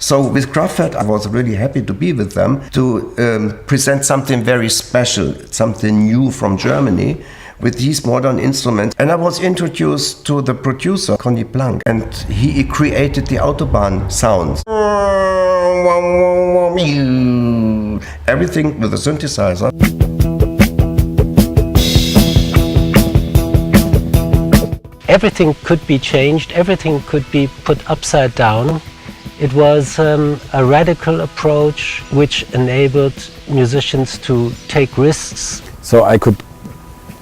So with Kraftwerk, I was really happy to be with them to present something very special, something new from Germany with these modern instruments. And I was introduced to the producer, Conny Plank, and he created the Autobahn sounds. Everything with a synthesizer. Everything could be changed, everything could be put upside down. It was a radical approach which enabled musicians to take risks. So I could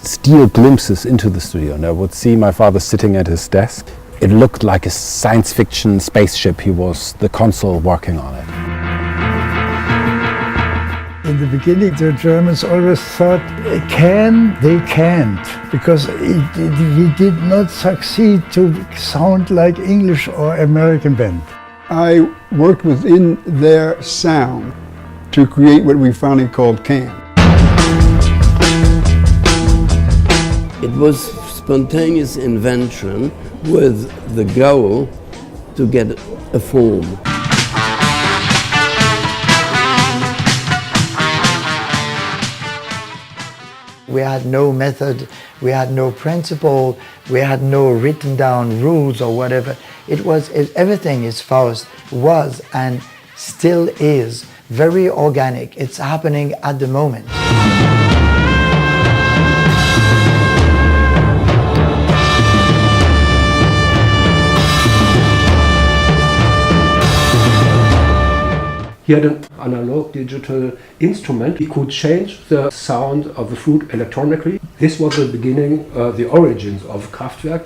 steal glimpses into the studio, and I would see my father sitting at his desk. It looked like a science fiction spaceship. He was the console working on it. In the beginning, the Germans always thought, they can't, because he did not succeed to sound like English or American band. I worked within their sound to create what we finally called Can. It was spontaneous invention with the goal to get a form. We had no method, we had no principle, we had no written down rules or whatever. Everything is Faust was and still is very organic. It's happening at the moment. He had an analog digital instrument. He could change the sound of the flute electronically. This was the beginning, the origins of Kraftwerk.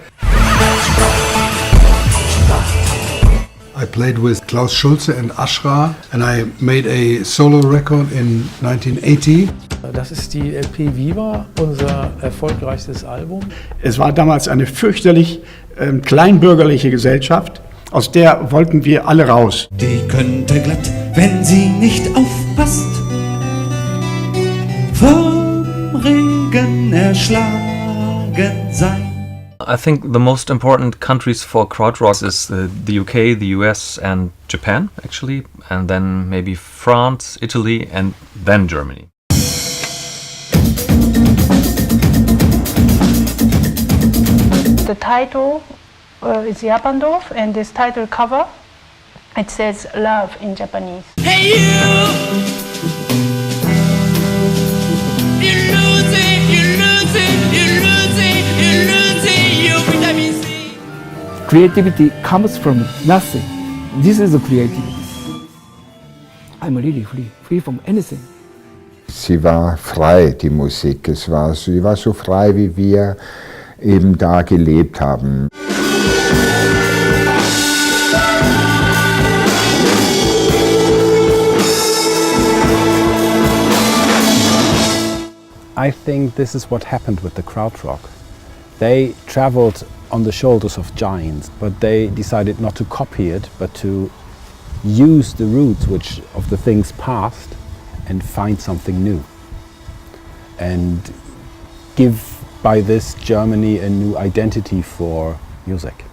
I played with Klaus Schulze and Ashra, and I made a solo record in 1980. Das ist die LP Viva, unser erfolgreichstes Album. Es war damals eine fürchterlich kleinbürgerliche Gesellschaft, aus der wollten wir alle raus. Die könnte glatt, wenn sie nicht aufpasst, vom Regen erschlagen sein. I think the most important countries for krautrock is the UK, the US and Japan actually, and then maybe France, Italy and then Germany. The title is Japandorf, and this title cover, it says love in Japanese. Hey you! You're losing, you're losing, you're losing, you're losing your vitamin C. Creativity comes from nothing. This is a creativity. I'm really free from anything. Sie war frei, die Musik. Sie war so frei, wie wir eben da gelebt haben. I think this is what happened with the krautrock. They traveled on the shoulders of giants, but they decided not to copy it, but to use the roots of the things past and find something new. And give by this Germany a new identity for music.